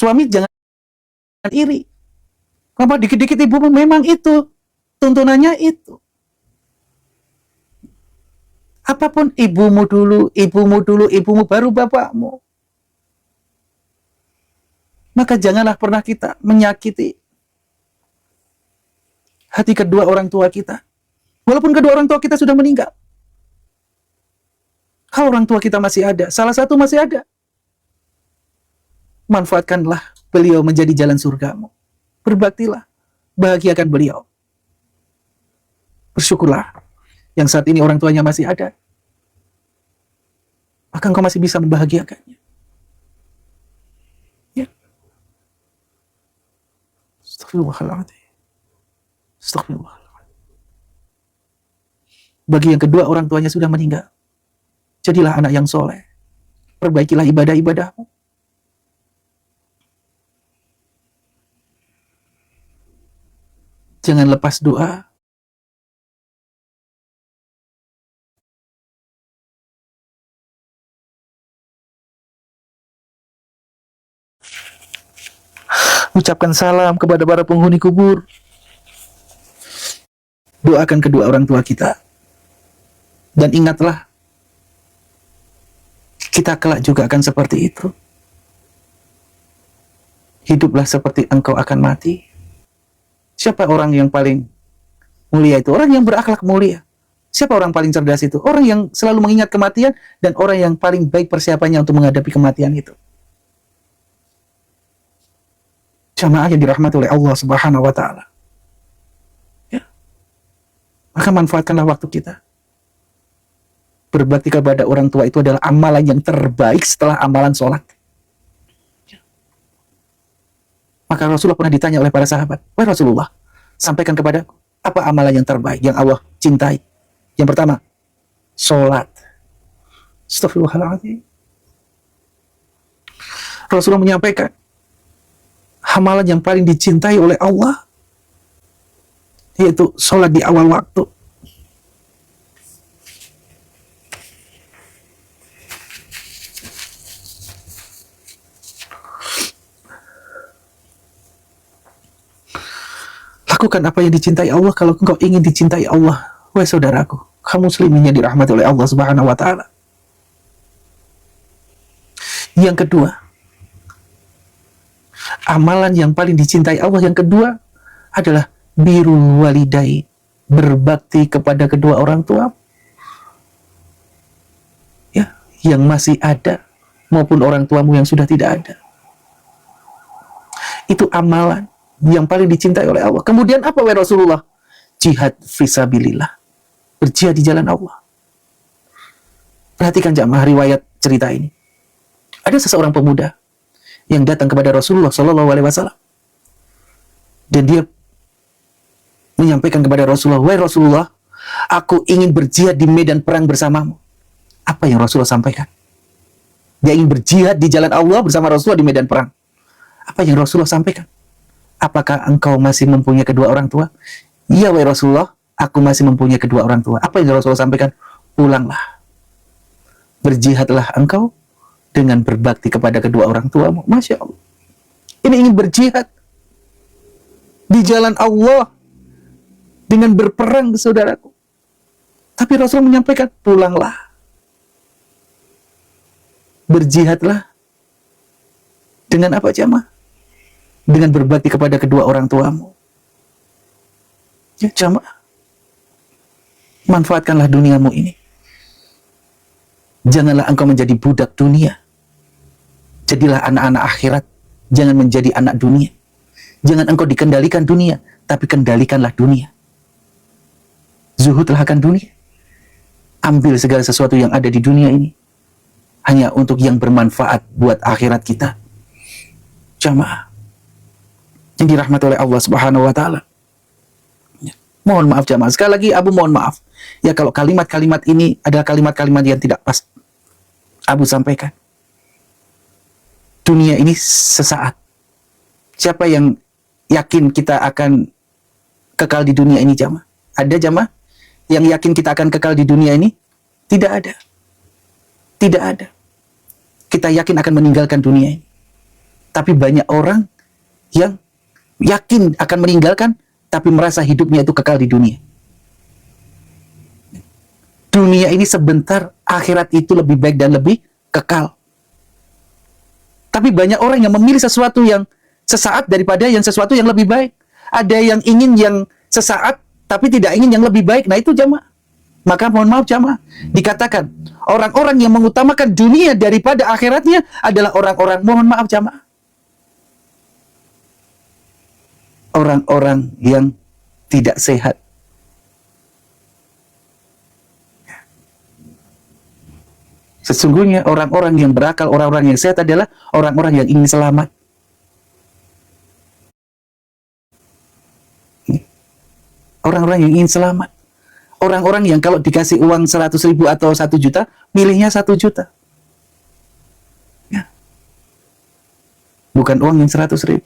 Suami jangan iri. Kenapa dikit-dikit ibumu? Memang itu tuntunannya itu. Apapun ibumu dulu baru bapakmu. Maka janganlah pernah kita menyakiti hati kedua orang tua kita. Walaupun kedua orang tua kita sudah meninggal. Kalau orang tua kita masih ada, salah satu masih ada, manfaatkanlah beliau menjadi jalan surgamu. Berbaktilah, bahagiakan beliau. Bersyukurlah yang saat ini orang tuanya masih ada. Maka engkau masih bisa membahagiakannya. Ya. Astagfirullahaladzim. Astagfirullahaladzim. Bagi yang kedua orang tuanya sudah meninggal, jadilah anak yang soleh. Perbaikilah ibadah-ibadahmu. Jangan lepas doa. Ucapkan salam kepada para penghuni kubur. Doakan kedua orang tua kita. Dan ingatlah, kita kelak juga akan seperti itu. Hiduplah seperti engkau akan mati. Siapa orang yang paling mulia itu? Orang yang berakhlak mulia. Siapa orang paling cerdas itu? Orang yang selalu mengingat kematian dan orang yang paling baik persiapannya untuk menghadapi kematian itu. Jamaah yang dirahmati oleh Allah Subhanahu wa Ta'ala. Ya. Maka manfaatkanlah waktu kita. Berbakti kepada orang tua itu adalah amalan yang terbaik setelah amalan sholat. Ya. Maka Rasulullah pernah ditanya oleh para sahabat, "Wahai Rasulullah, sampaikan kepadaku, apa amalan yang terbaik yang Allah cintai?" Yang pertama, sholat. Astagfirullahaladzim. Rasulullah menyampaikan, amalan yang paling dicintai oleh Allah yaitu sholat di awal waktu. Lakukan apa yang dicintai Allah kalau engkau ingin dicintai Allah. Wahai saudaraku, kaum muslimin yang dirahmati oleh Allah Subhanahu wa Ta'ala. Yang kedua, amalan yang paling dicintai Allah yang kedua adalah birrul walidai, berbakti kepada kedua orang tua. Ya, yang masih ada maupun orang tuamu yang sudah tidak ada. Itu amalan yang paling dicintai oleh Allah. Kemudian apa wahai Rasulullah? Jihad fisabilillah. Berjihad di jalan Allah. Perhatikan jamaah riwayat cerita ini. Ada seseorang pemuda yang datang kepada Rasulullah SAW, dan dia menyampaikan kepada Rasulullah, "Wahai Rasulullah, aku ingin berjihad di medan perang bersamamu." Apa yang Rasulullah sampaikan? Dia ingin berjihad di jalan Allah bersama Rasulullah di medan perang. Apa yang Rasulullah sampaikan? Apakah engkau masih mempunyai kedua orang tua? Iya wahai Rasulullah, aku masih mempunyai kedua orang tua. Apa yang Rasulullah sampaikan? Pulanglah, berjihadlah engkau dengan berbakti kepada kedua orang tuamu. Masya Allah. Ini ingin berjihad di jalan Allah dengan berperang, saudaraku. Tapi Rasul menyampaikan, pulanglah, berjihadlah dengan apa jamaah? Dengan berbakti kepada kedua orang tuamu. Ya jamaah, manfaatkanlah duniamu ini. Janganlah engkau menjadi budak dunia. Jadilah anak-anak akhirat. Jangan menjadi anak dunia. Jangan engkau dikendalikan dunia, tapi kendalikanlah dunia. Zuhudlah akan dunia. Ambil segala sesuatu yang ada di dunia ini hanya untuk yang bermanfaat buat akhirat kita. Jamaah yang dirahmati oleh Allah Subhanahu wa Ta'ala. Mohon maaf jamaah. Sekali lagi Abu mohon maaf. Ya kalau kalimat-kalimat ini adalah kalimat-kalimat yang tidak pas Abu sampaikan. Dunia ini sesaat. Siapa yang yakin kita akan kekal di dunia ini jamaah? Ada jamaah yang yakin kita akan kekal di dunia ini? Tidak ada. Tidak ada. Kita yakin akan meninggalkan dunia ini. Tapi banyak orang yang yakin akan meninggalkan, tapi merasa hidupnya itu kekal di dunia. Dunia ini sebentar, akhirat itu lebih baik dan lebih kekal. Tapi banyak orang yang memilih sesuatu yang sesaat daripada yang sesuatu yang lebih baik. Ada yang ingin yang sesaat, tapi tidak ingin yang lebih baik. Nah itu jamaah. Maka mohon maaf jamaah, dikatakan orang-orang yang mengutamakan dunia daripada akhiratnya adalah orang-orang, mohon maaf jamaah, orang-orang yang tidak sehat. Sesungguhnya orang-orang yang berakal, orang-orang yang sehat adalah orang-orang yang ingin selamat. Orang-orang yang ingin selamat. Orang-orang yang kalau dikasih uang 100.000 atau 1 juta, milihnya 1 juta. Ya. Bukan uang yang 100.000.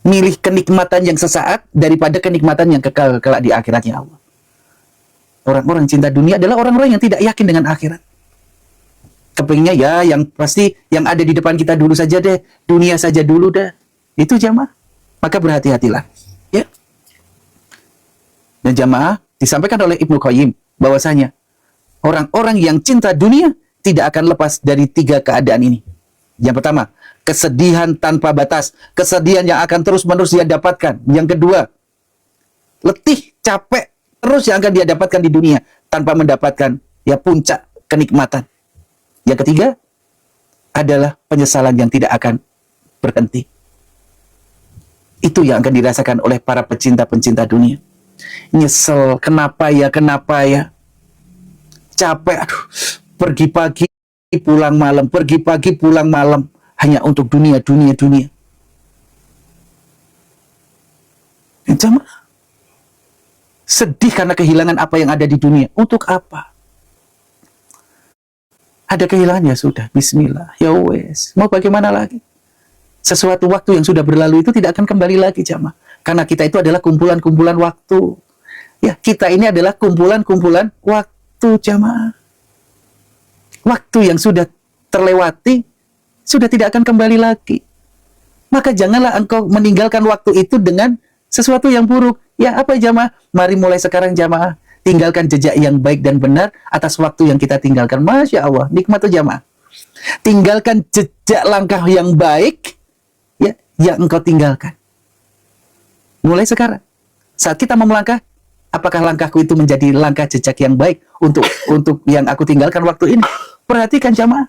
Milih kenikmatan yang sesaat daripada kenikmatan yang kekal kelak di akhiratnya Allah. Orang-orang cinta dunia adalah orang-orang yang tidak yakin dengan akhirat. Kepingnya ya yang pasti yang ada di depan kita dulu saja deh, dunia saja dulu deh. Itu jamaah. Maka berhati-hatilah. Ya. Dan jamaah disampaikan oleh Ibnu Qayyim bahwasanya orang-orang yang cinta dunia tidak akan lepas dari 3 keadaan ini. Yang pertama, kesedihan tanpa batas, kesedihan yang akan terus-menerus dia dapatkan. Yang kedua, letih, capek terus yang akan dia dapatkan di dunia tanpa mendapatkan ya puncak kenikmatan. Yang ketiga adalah penyesalan yang tidak akan berhenti. Itu yang akan dirasakan oleh para pecinta-pencinta dunia. Nyesel, kenapa ya, capek, aduh, pergi pagi pulang malam, pergi pagi pulang malam, hanya untuk dunia. Jamaah, sedih karena kehilangan apa yang ada di dunia. Untuk apa? Ada kehilangan ya sudah, bismillah, ya wes, mau bagaimana lagi? Sesuatu waktu yang sudah berlalu itu tidak akan kembali lagi jamaah. Karena kita itu adalah kumpulan-kumpulan waktu. Ya, kita ini adalah kumpulan-kumpulan waktu jamaah. Waktu yang sudah terlewati, sudah tidak akan kembali lagi. Maka janganlah engkau meninggalkan waktu itu dengan sesuatu yang buruk. Ya, apa jamaah? Mari mulai sekarang jamaah, tinggalkan jejak yang baik dan benar atas waktu yang kita tinggalkan. Masya Allah, nikmat tuh jamaah. Tinggalkan jejak langkah yang baik, ya, yang engkau tinggalkan. Mulai sekarang, saat kita mau melangkah, apakah langkahku itu menjadi langkah jejak yang baik untuk yang aku tinggalkan waktu ini? Perhatikan jamaah.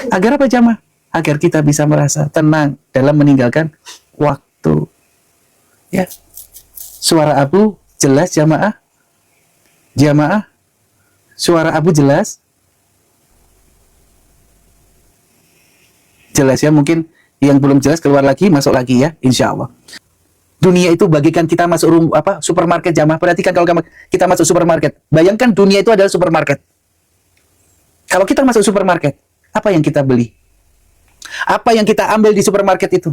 Agar apa jamaah? Agar kita bisa merasa tenang dalam meninggalkan waktu. Ya, suara Abu jelas jamaah. Jamaah, suara Abu jelas. Jelas ya, mungkin yang belum jelas keluar lagi, masuk lagi ya, insya Allah. Dunia itu bagikan kita masuk supermarket jamaah. Perhatikan kalau kita masuk supermarket. Bayangkan dunia itu adalah supermarket. Kalau kita masuk supermarket, apa yang kita beli? Apa yang kita ambil di supermarket itu?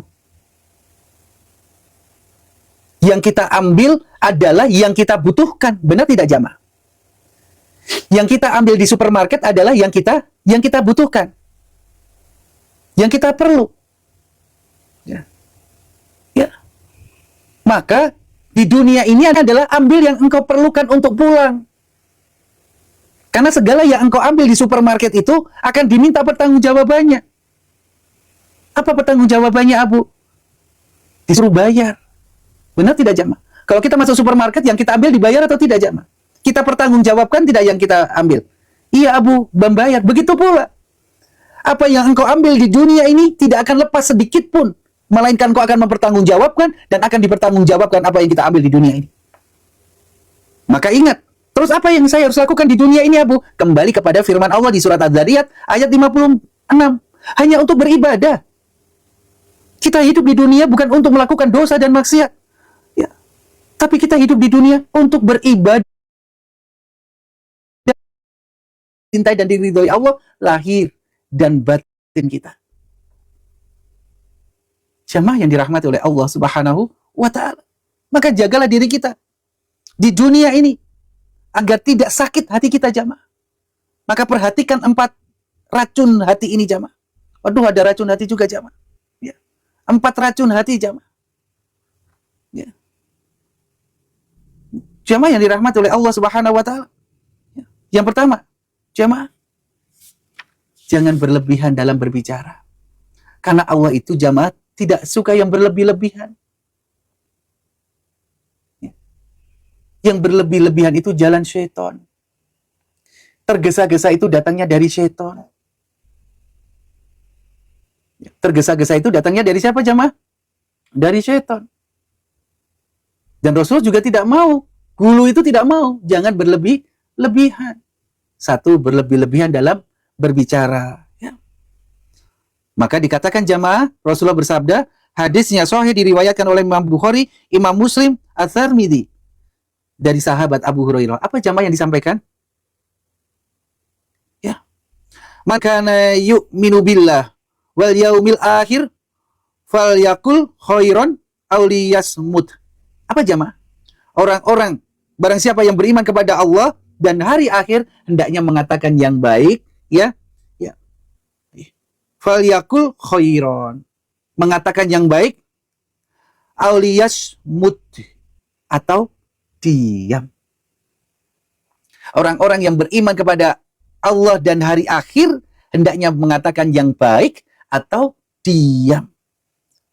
Yang kita ambil adalah yang kita butuhkan. Benar tidak jamaah? Yang kita ambil di supermarket adalah yang kita butuhkan. Yang kita perlu. Ya. Ya. Maka di dunia ini adalah ambil yang engkau perlukan untuk pulang. Karena segala yang engkau ambil di supermarket itu akan diminta pertanggungjawabannya. Apa pertanggungjawabannya Abu? Disuruh bayar. Benar tidak jamaah? Kalau kita masuk supermarket, yang kita ambil dibayar atau tidak jamaah? Kita pertanggungjawabkan tidak yang kita ambil? Iya Abu, membayar. Begitu pula. Apa yang engkau ambil di dunia ini tidak akan lepas sedikit pun. Melainkan kau akan mempertanggungjawabkan dan akan dipertanggungjawabkan apa yang kita ambil di dunia ini. Maka ingat, terus apa yang saya harus lakukan di dunia ini Abu? Kembali kepada firman Allah di surat Az-Zariyat ayat 56. Hanya untuk beribadah. Kita hidup di dunia bukan untuk melakukan dosa dan maksiat. Ya. Tapi kita hidup di dunia untuk beribadah. Cintai dan diridhoi Allah, lahir dan batin kita. Jamaah yang dirahmati oleh Allah Subhanahu wa ta'ala. Maka jagalah diri kita di dunia ini agar tidak sakit hati kita jamaah. Maka perhatikan 4 racun hati ini jamaah. Waduh, ada racun hati juga jamaah. Ya. 4 racun hati jamaah. Ya. Jamaah yang dirahmati oleh Allah Subhanahu wa taala. Ya. Yang pertama, jamaah, jangan berlebihan dalam berbicara. Karena Allah itu jamaah tidak suka yang berlebih-lebihan. Ya. Yang berlebih-lebihan itu jalan syaitan. Tergesa-gesa itu datangnya dari syaitan. Ya. Tergesa-gesa itu datangnya dari siapa jamaah? Dari syaitan. Dan Rasul juga tidak mau. Gulu itu tidak mau. Jangan berlebih-lebihan. Satu, berlebih-lebihan dalam berbicara. Ya. Maka dikatakan jamaah, Rasulullah bersabda, hadisnya sahih diriwayatkan oleh Imam Bukhari, Imam Muslim, At-Tirmidzi, dari sahabat Abu Hurairah. Apa jamaah yang disampaikan? Ya. Maka yu'minu billah wal yaumil akhir falyakul khairan aw liyasmut. Apa jamaah? Orang-orang, barang siapa yang beriman kepada Allah dan hari akhir, hendaknya mengatakan yang baik, ya. Ya. Falyakul khairan. Mengatakan yang baik, aw liyasmut, atau diam. Orang-orang yang beriman kepada Allah dan hari akhir hendaknya mengatakan yang baik atau diam.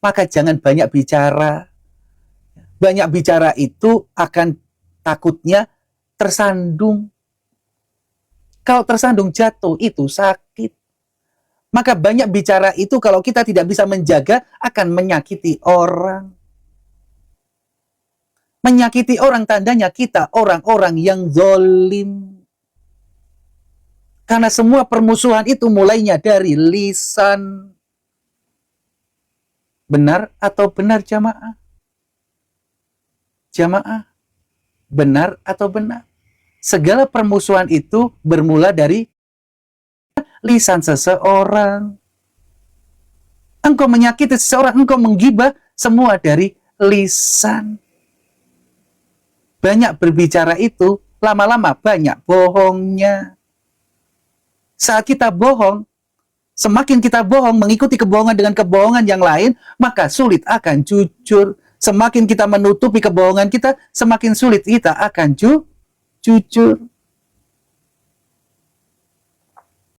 Maka jangan banyak bicara. Banyak bicara itu akan takutnya tersandung. Kalau tersandung jatuh itu sakit. Maka banyak bicara itu kalau kita tidak bisa menjaga akan menyakiti orang. Menyakiti orang tandanya kita orang-orang yang zalim. Karena semua permusuhan itu mulainya dari lisan. Benar atau benar jamaah? Jamaah, benar atau benar? Segala permusuhan itu bermula dari lisan seseorang. Engkau menyakiti seseorang, engkau menggibah, semua dari lisan. Banyak berbicara itu, lama-lama banyak bohongnya. Saat kita bohong, semakin kita bohong, mengikuti kebohongan dengan kebohongan yang lain, maka sulit akan jujur. Semakin kita menutupi kebohongan kita, semakin sulit kita akan jujur.